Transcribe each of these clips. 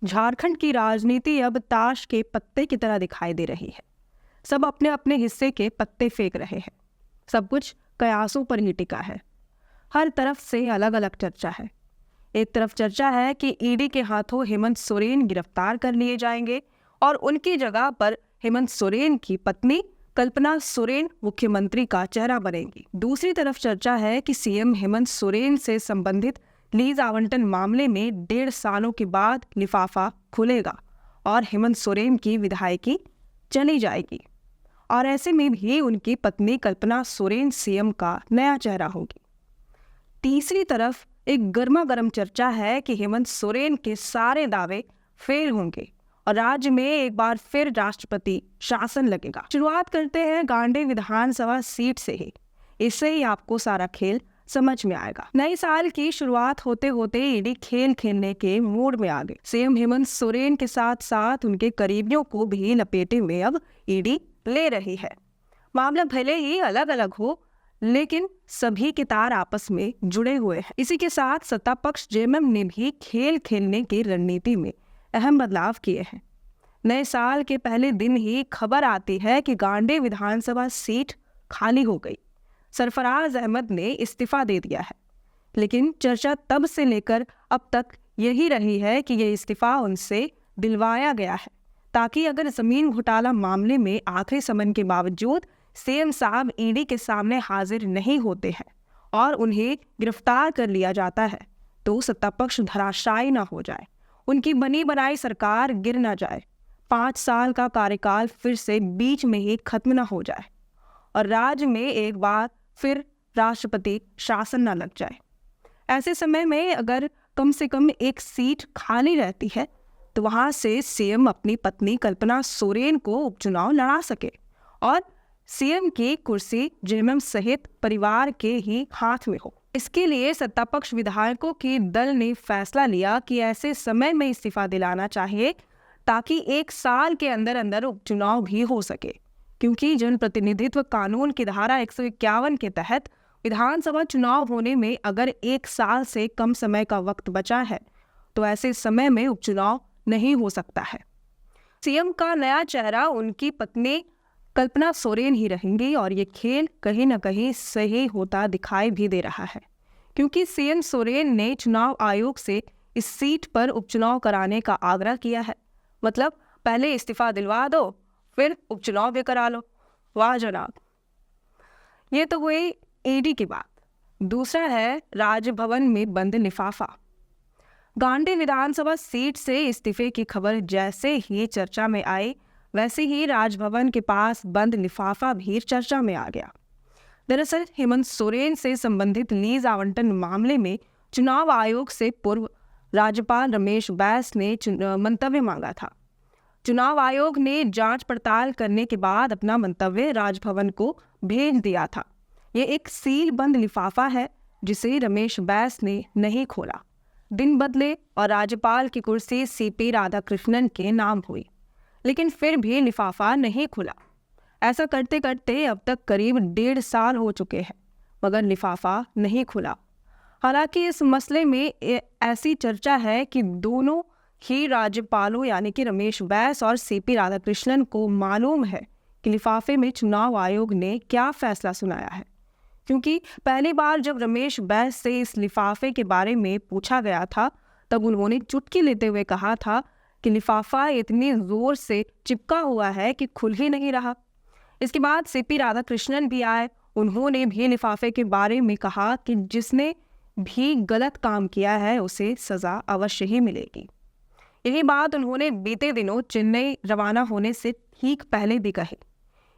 झारखंड की राजनीति अब ताश के पत्ते की तरह दिखाई दे रही है। सब अपने अपने हिस्से के पत्ते फेंक रहे हैं। सब कुछ कयासों पर ही टिका है। हर तरफ से अलग अलग चर्चा है। एक तरफ चर्चा है कि ईडी के हाथों हेमंत सोरेन गिरफ्तार कर लिए जाएंगे और उनकी जगह पर हेमंत सोरेन की पत्नी कल्पना सोरेन मुख्यमंत्री का चेहरा बनेंगी। दूसरी तरफ चर्चा है कि सीएम हेमंत सोरेन से संबंधित लीज आवंटन मामले में 1.5 सालों के बाद लिफाफा खुलेगा और हेमंत सोरेन की विधायकी चली जाएगी और ऐसे में भी उनकी पत्नी कल्पना सोरेन सीएम का नया चेहरा होगी। तीसरी तरफ एक गर्मा गर्म चर्चा है कि हेमंत सोरेन के सारे दावे फेल होंगे और राज्य में एक बार फिर राष्ट्रपति शासन लगेगा। शुरुआत करते हैं गांडे विधानसभा सीट से ही। इससे ही आपको सारा खेल समझ में आएगा। नए साल की शुरुआत होते होते ईडी खेल खेलने के मूड में आ गए। सीएम हेमंत सोरेन के साथ साथ उनके करीबियों को भी लपेटे में अब ईडी ले रही है। मामला भले ही अलग अलग हो, लेकिन सभी के तार आपस में जुड़े हुए हैं। इसी के साथ सत्ता पक्ष जेएमएम ने भी खेल खेलने की रणनीति में अहम बदलाव किए हैं। नए साल के पहले दिन ही खबर आती है कि गांडे विधानसभा सीट खाली हो गई। सरफराज अहमद ने इस्तीफा दे दिया है, लेकिन चर्चा तब से लेकर अब तक यही रही है कि ये इस्तीफा उनसे दिलवाया गया है ताकि अगर जमीन घोटाला मामले में आखिरी समन के बावजूद सीएम साहब ईडी के सामने हाजिर नहीं होते हैं और उन्हें गिरफ्तार कर लिया जाता है तो सत्ता पक्ष धराशायी न हो जाए, उनकी बनी बनाई सरकार गिर न जाए, 5 साल का कार्यकाल फिर से बीच में ही खत्म न हो जाए और राज्य में एक बार फिर राष्ट्रपति शासन न लग जाए। ऐसे समय में अगर कम से कम एक सीट खाली रहती है तो वहां से सीएम अपनी पत्नी कल्पना सोरेन को उपचुनाव लड़ा सके और सीएम की कुर्सी जेएमएम सहित परिवार के ही हाथ में हो। इसके लिए सत्ता पक्ष विधायकों के दल ने फैसला लिया कि ऐसे समय में इस्तीफा दिलाना चाहिए ताकि 1 साल के अंदर अंदर उपचुनाव भी हो सके, क्योंकि जनप्रतिनिधित्व कानून की धारा 151 के तहत विधानसभा चुनाव होने में अगर 1 साल से कम समय का वक्त बचा है तो ऐसे समय में उपचुनाव नहीं हो सकता है। सीएम का नया चेहरा उनकी पत्नी कल्पना सोरेन ही रहेंगी और ये खेल कहीं न कहीं सही होता दिखाई भी दे रहा है, क्योंकि सीएम सोरेन ने चुनाव आयोग से इस सीट पर उपचुनाव कराने का आग्रह किया है। मतलब पहले इस्तीफा दिलवा दो, फिर उपचुनाव भी करा लो। वाह जनाब। ये तो हुई ईडी की बात। दूसरा है राजभवन में बंद लिफाफा। गांडे विधानसभा सीट से इस्तीफे की खबर जैसे ही चर्चा में आई, वैसे ही राजभवन के पास बंद लिफाफा भी चर्चा में आ गया। दरअसल हेमंत सोरेन से संबंधित लीज आवंटन मामले में चुनाव आयोग से पूर्व राज्यपाल रमेश बैस ने मंतव्य मांगा था। चुनाव आयोग ने जांच पड़ताल करने के बाद अपना मंतव्य राजभवन को भेज दिया था। ये एक सील बंद लिफाफा है जिसे रमेश बैस ने नहीं खोला। दिन बदले और राज्यपाल की कुर्सी सीपी राधाकृष्णन के नाम हुई, लेकिन फिर भी लिफाफा नहीं खुला। ऐसा करते करते अब तक करीब 1.5 साल हो चुके हैं, मगर लिफाफा नहीं खुला। हालांकि इस मसले में ऐसी चर्चा है कि दोनों ही राज्यपालों यानी कि रमेश बैस और सीपी राधाकृष्णन को मालूम है कि लिफाफे में चुनाव आयोग ने क्या फैसला सुनाया है, क्योंकि पहली बार जब रमेश बैस से इस लिफाफे के बारे में पूछा गया था तब उन्होंने चुटकी लेते हुए कहा था कि लिफाफा इतनी जोर से चिपका हुआ है कि खुल ही नहीं रहा। इसके बाद सीपी राधाकृष्णन भी आए, उन्होंने भी लिफाफे के बारे में कहा कि जिसने भी गलत काम किया है उसे सजा अवश्य ही मिलेगी। यही बात उन्होंने बीते दिनों चेन्नई रवाना होने से ठीक पहले भी कही,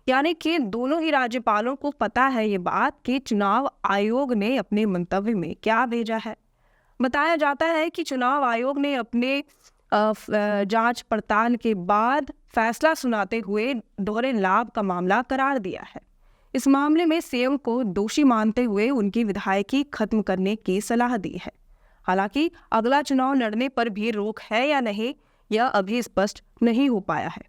यानी कि दोनों ही राज्यपालों को पता है ये बात कि चुनाव आयोग ने अपने मंतव्य में क्या भेजा है। बताया जाता है कि चुनाव आयोग ने अपने जांच पड़ताल के बाद फैसला सुनाते हुए दोहरे लाभ का मामला करार दिया है। इस मामले में सीएम को दोषी मानते हुए उनकी विधायकी खत्म करने की सलाह दी है। हालांकि अगला चुनाव लड़ने पर भी रोक है या नहीं, यह अभी स्पष्ट नहीं हो पाया है।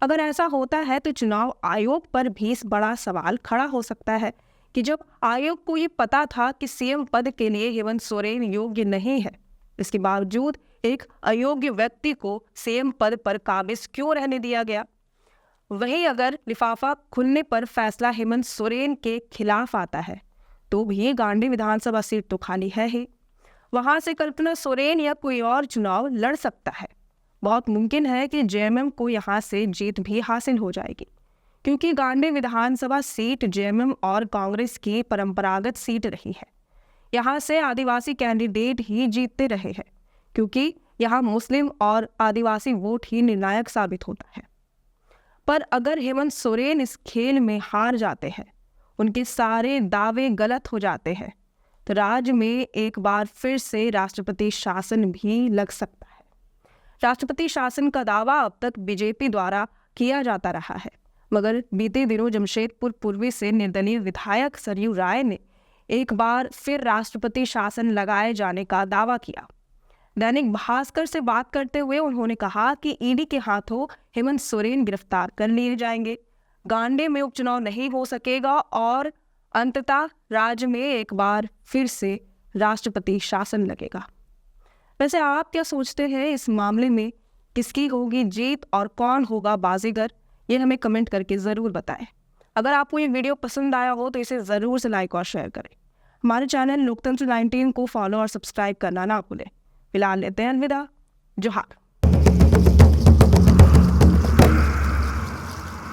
अगर ऐसा होता है तो चुनाव आयोग पर भी इस बड़ा सवाल खड़ा हो सकता है कि जब आयोग को ये पता था कि सीएम पद के लिए हेमंत सोरेन योग्य नहीं है, इसके बावजूद एक अयोग्य व्यक्ति को सीएम पद पर काबिज क्यों रहने दिया गया? वहीं अगर लिफाफा खुलने पर फैसला हेमंत सोरेन के खिलाफ आता है तो भी गांडी विधानसभा सीट तो खाली है ही। वहां से कल्पना सोरेन या कोई और चुनाव लड़ सकता है। बहुत मुमकिन है कि जेएमएम को यहां से जीत भी हासिल हो जाएगी, क्योंकि गांडी विधानसभा सीट जेएमएम और कांग्रेस की परंपरागत सीट रही है। यहाँ से आदिवासी कैंडिडेट ही जीतते रहे हैं, क्योंकि यहाँ मुस्लिम और आदिवासी वोट ही निर्णायक साबित होता है। पर अगर हेमंत सोरेन इस खेल में हार जाते हैं, उनके सारे दावे गलत हो जाते हैं, तो राज्य में एक बार फिर से राष्ट्रपति शासन भी लग सकता है। राष्ट्रपति शासन का दावा अब तक बीजेपी द्वारा किया जाता रहा है, मगर बीते दिनों जमशेदपुर पूर्वी से निर्दलीय विधायक सरयू राय ने एक बार फिर राष्ट्रपति शासन लगाए जाने का दावा किया। दैनिक भास्कर से बात करते हुए उन्होंने कहा कि ईडी के हाथों हेमंत सोरेन गिरफ्तार कर लिए जाएंगे, गांडे में उपचुनाव नहीं हो सकेगा और अंततः राज्य में एक बार फिर से राष्ट्रपति शासन लगेगा। वैसे आप क्या सोचते हैं इस मामले में? किसकी होगी जीत और कौन होगा बाजीगर? ये हमें कमेंट करके ज़रूर बताएं। अगर आपको ये वीडियो पसंद आया हो तो इसे ज़रूर से लाइक और शेयर करें। हमारे चैनल लोकतंत्र 19 को फॉलो और सब्सक्राइब करना ना भूलें। फिलहाल लेते हैं अलविदा। जोहार।